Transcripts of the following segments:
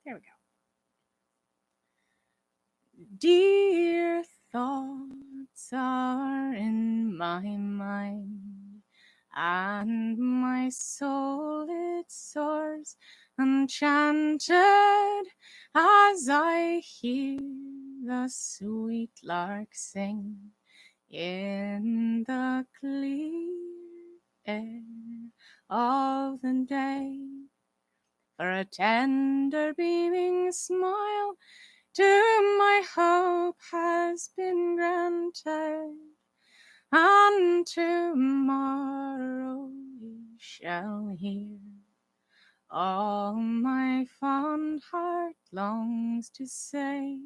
There we go. Dear thoughts are in my mind, and my soul it soars enchanted as I hear the sweet lark sing in the clear air of the day. For a tender beaming smile to my hope has been granted, and tomorrow you shall hear all my fond heart longs to say.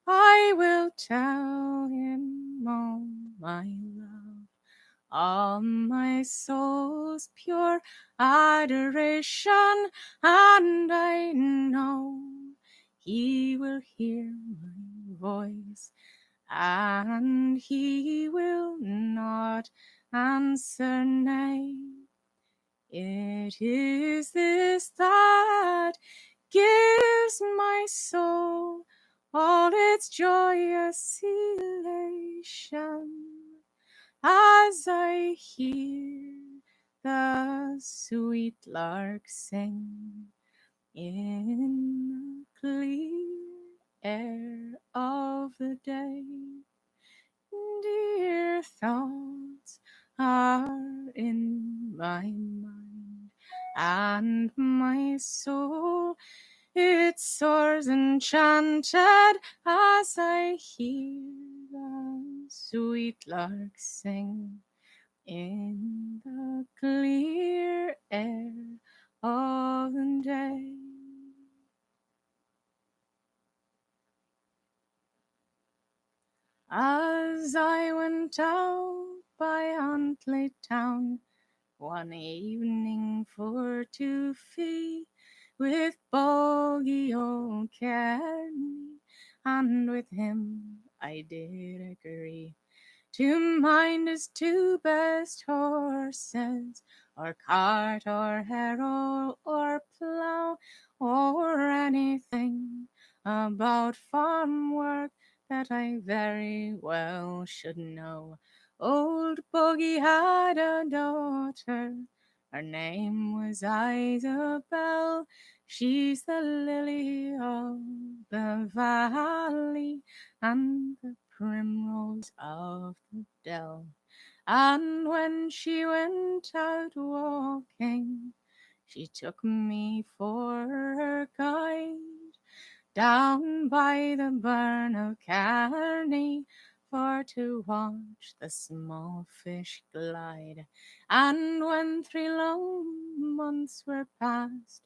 I will tell him all my love, all my soul's pure adoration, and I know he will hear my voice, and he will not answer nay. It is this that gives my soul all its joyous elation, as I hear the sweet lark sing in the clear air of the day. Dear thoughts are in my mind, and my soul it soars enchanted as I hear the sweet lark sing in the clear air of the day. As I went out by Huntly town one evening for to feed with Bogie O'Kearney, and with him I did agree to mind his two best horses, or cart, or harrow, or plough, or anything about farm work that I very well should know. Old Bogie had a daughter, her name was Isabelle. She's the lily of the valley, and the primrose of the dell. And when she went out walking, she took me for her guide down by the burn of Carney for to watch the small fish glide. And when 3 long months were past,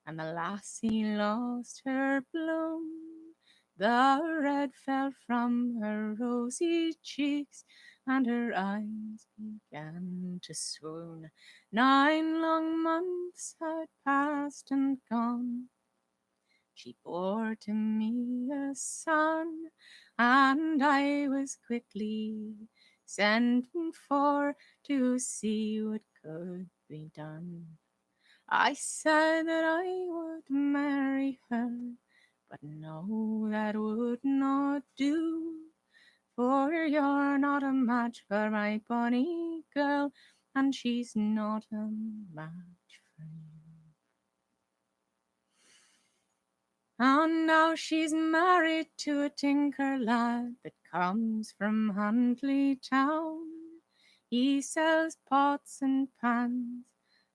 and the lassie lost her bloom, the red fell from her rosy cheeks, and her eyes began to swoon. 9 long months had passed and gone. She bore to me a son, and I was quickly sent for to see what could be done. I said that I would marry her, but no, that would not do, for you're not a match for my bonny girl, and she's not a match for you. And now she's married to a tinker lad that comes from Huntly town. He sells pots and pans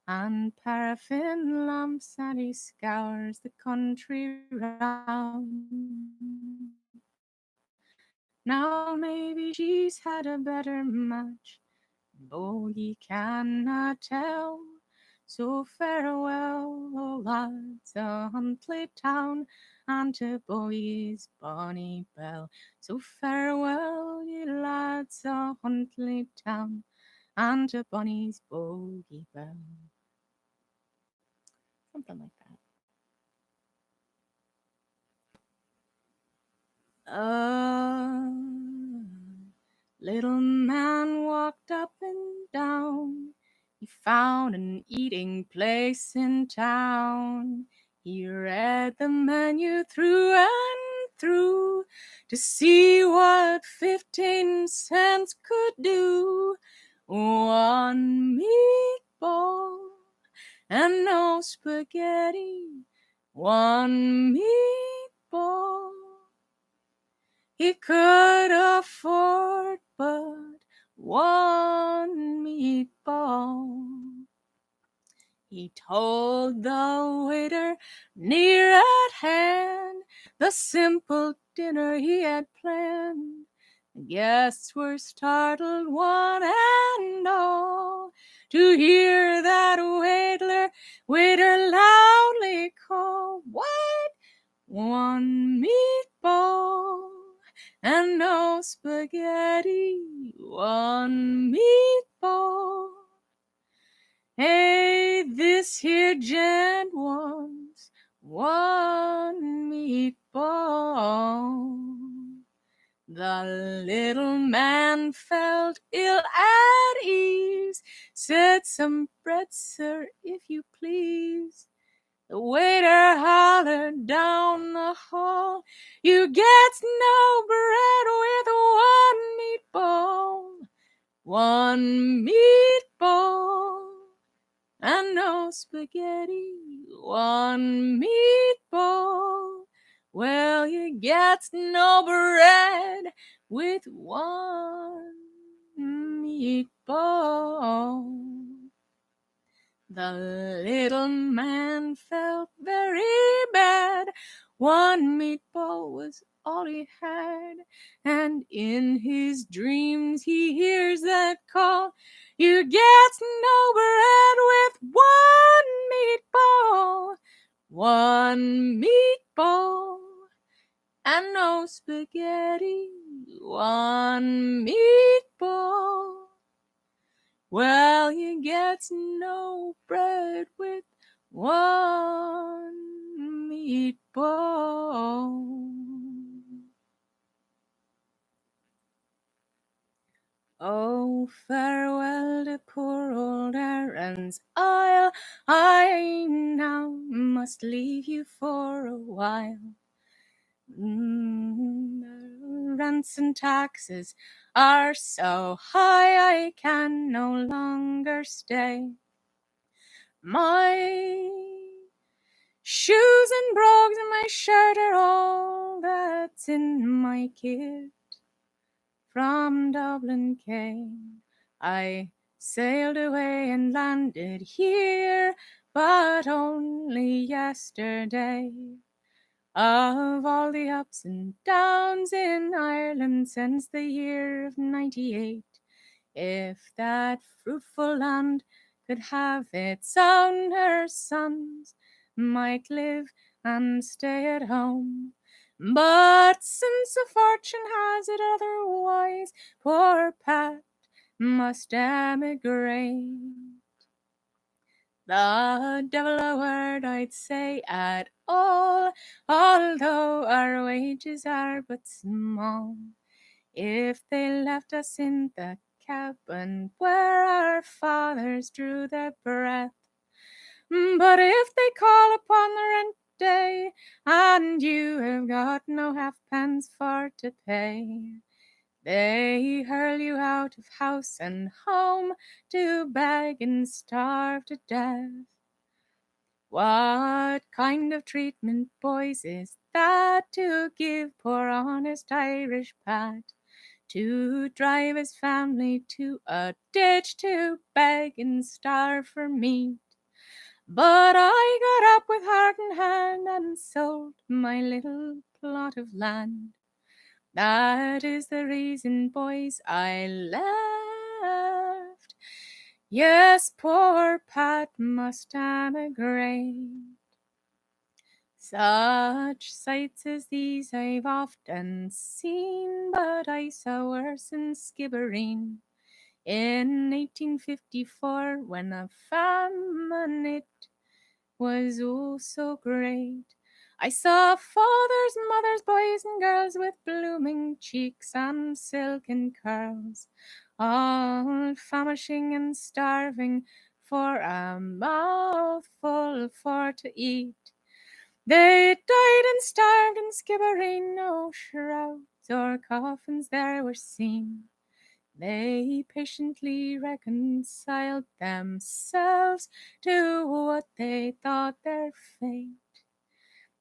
and paraffin lamps, and he scours the country round. Now maybe she's had a better match, though ye cannot tell. So farewell, O lads o' Huntly town, and to Bogie's bonny bell. So farewell, ye lads o' Huntly town, and to Bonnie's Bogie bell. Something like that. A little man walked up and down. He found an eating place in town. He read the menu through and through to see what 15 cents could do. One meatball and no spaghetti. One meatball he could afford, but one meatball. He told the waiter near at hand the simple dinner he had planned. The guests were startled, one and all, to hear that waiter loudly call, "What? One meatball and no spaghetti, one meatball. Hey, this here gent wants one meatball." The little man felt ill at ease, said, "Some bread, sir, if you please." The waiter hollered down the hall, "You get no bread with one meatball, one meatball, and no spaghetti, one meatball." Well, you get no bread with one meatball. The little man felt very bad. One meatball was all he had, and in his dreams he hears that call, "You get no bread with one meatball, and no spaghetti, one meatball." Well, you get no bread with one meatball. Oh, farewell to poor old errands. I now must leave you for a while. Rents and taxes are so high I can no longer stay. My shoes and brogues and my shirt are all that's in my kit. From Dublin came, I sailed away and landed here, but only yesterday. Of all the ups and downs in Ireland since the year of 98, if that fruitful land could have its own, her sons might live and stay at home. But since the fortune has it otherwise, poor Pat must emigrate. The devil a word I'd say at all, although our wages are but small. If they left us in the cabin where our fathers drew their breath, but if they call upon the rent day, and you have got no halfpence for to pay, they hurl you out of house and home to beg and starve to death. What kind of treatment, boys, is that to give poor honest Irish Pat, to drive his family to a ditch to beg and starve for meat? But I got up with heart and hand and sold my little plot of land. That is the reason, boys, I left. Yes, poor Pat must emigrate. Such sights as these I've often seen, but I saw worse in Skibbereen in 1854 when a famine it was oh so great. I saw fathers, mothers, boys and girls with blooming cheeks and silken curls, all famishing and starving for a mouthful for to eat. They died and starved in Skibbereen, no shrouds or coffins there were seen. They patiently reconciled themselves to what they thought their fate.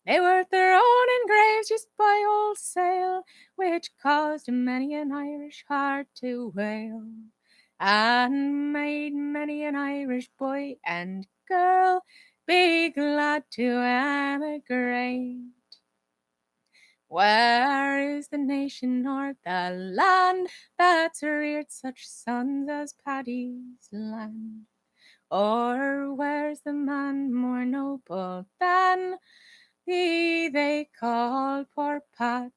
They were their own in graves just by wholesale, which caused many an Irish heart to wail, and made many an Irish boy and girl be glad to emigrate. Where is the nation or the land that's reared such sons as Paddy's land? Or where's the man more noble than thee they call poor Pat?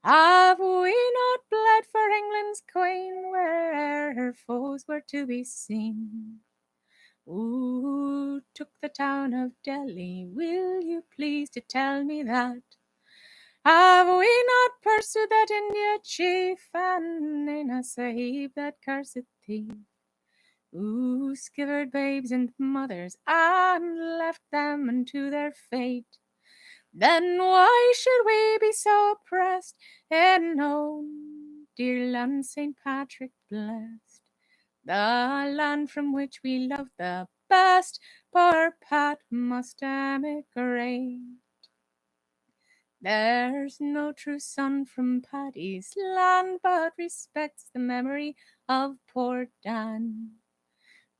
Have we not bled for England's queen where'er her foes were to be seen? Who took the town of Delhi? Will you please to tell me that? Have we not pursued that India chief and Nana Sahib, that cursed thief, who skivered babes and mothers and left them unto their fate? Then why should we be so oppressed in own dear land St. Patrick blessed, the land from which we love the best? Poor Pat must emigrate. There's no true son from Paddy's land, but respects the memory of poor Dan,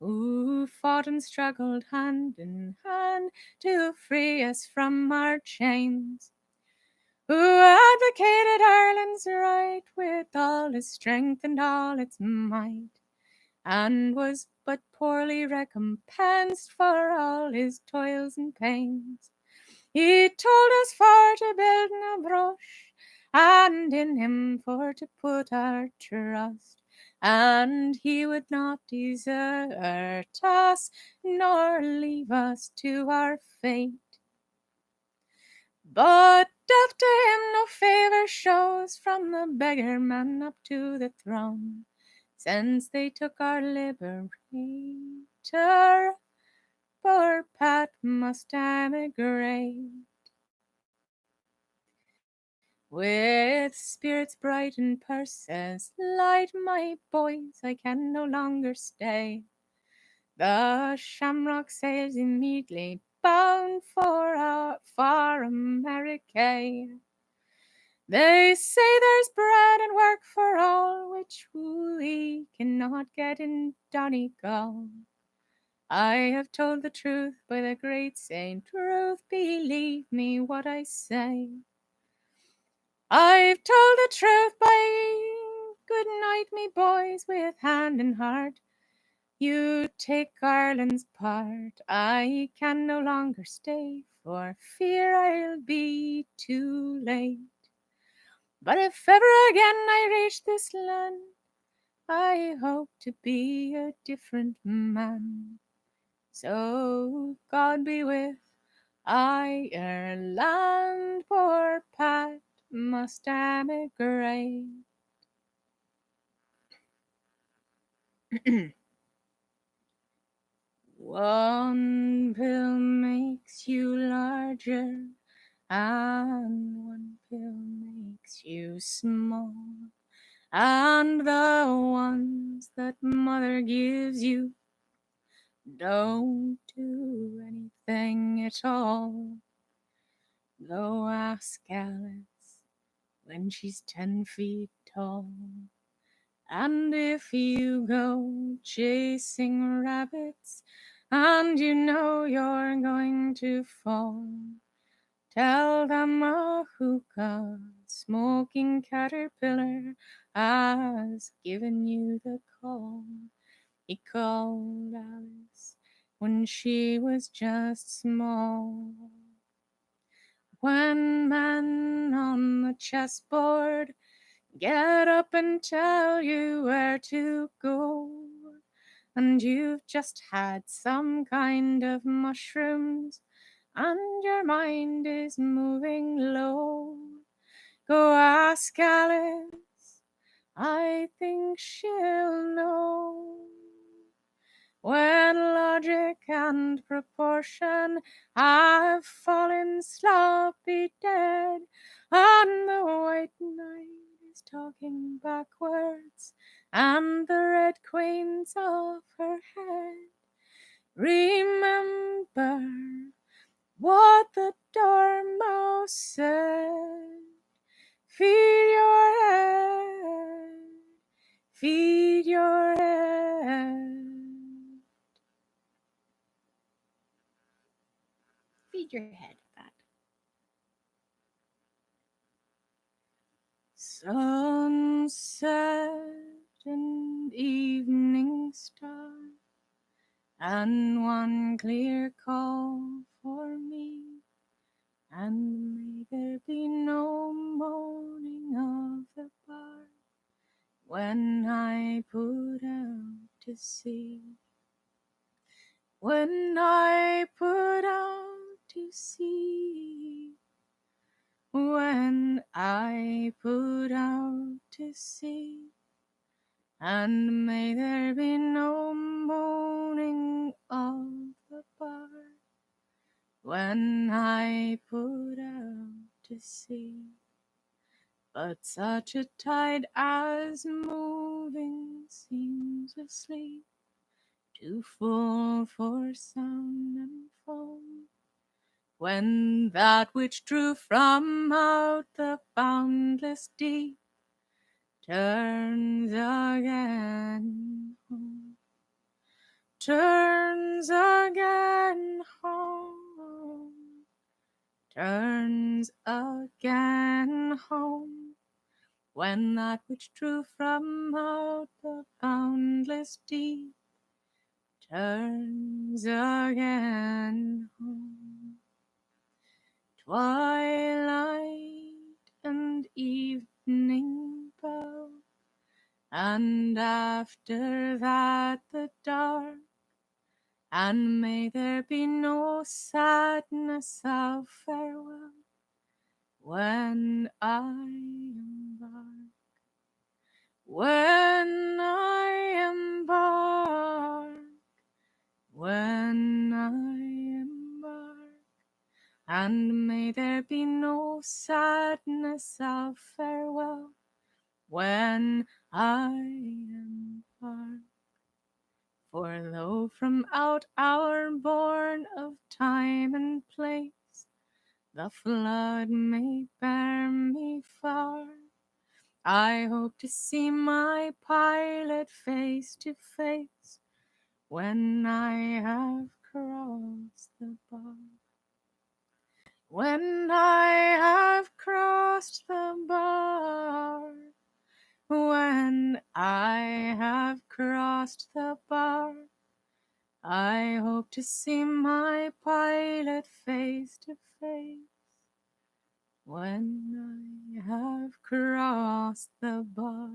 who fought and struggled hand in hand to free us from our chains, who advocated Ireland's right with all his strength and all its might, and was but poorly recompensed for all his toils and pains. He told us for to build na brush, and in him for to put our trust, and he would not desert us, nor leave us to our fate. But death to him no favour shows, from the beggar man up to the throne, since they took our liberator. Poor Pat must emigrate. With spirits bright and purses light, my boys, I can no longer stay. The Shamrock sails immediately, bound for far America. They say there's bread and work for all, which we cannot get in Donegal. I have told the truth by the great Saint Ruth, believe me what I say. I've told the truth by good night, me boys, with hand and heart. You take Ireland's part. I can no longer stay, for fear I'll be too late. But if ever again I reach this land, I hope to be a different man. So God be with Ireland, poor Pat must emigrate. One pill makes you larger, and one pill makes you small, and the ones that mother gives you don't do anything at all. Go ask Alice when she's 10 feet tall. And if you go chasing rabbits and you know you're going to fall, tell them a hookah smoking caterpillar has given you the call. He called Alice when she was just small. When men on the chessboard get up and tell you where to go, and you've just had some kind of mushrooms, and your mind is moving low, go ask Alice, I think she'll know. when logic and proportion have fallen sloppy dead, and the white knight is talking backwards, and the red queen's off her head. Remember what the dormouse said. Feed your head, feed your head. Feed your head, that. Sunset and evening star, and one clear call for me, and may there be no moaning of the bar when I put out to sea. When I put out to sea, when I put out to sea, and may there be no moaning of the bar when I put out to sea. But such a tide as moving seems asleep, too full for sound and foam, when that which drew from out the boundless deep turns again home, turns again home, turns again home, when that which drew from out the boundless deep turns again home. Twilight and evening bow, and after that the dark, and may there be no sadness of farewell when I embark, when I embark, when I embark, and may there be no sadness of farewell when I embark. For though from out our bourne of time and place the flood may bear me far, I hope to see my pilot face to face when I have crossed the bar. When I have crossed the bar, when I have crossed the bar, I hope to see my pilot face to face when I have crossed the bar.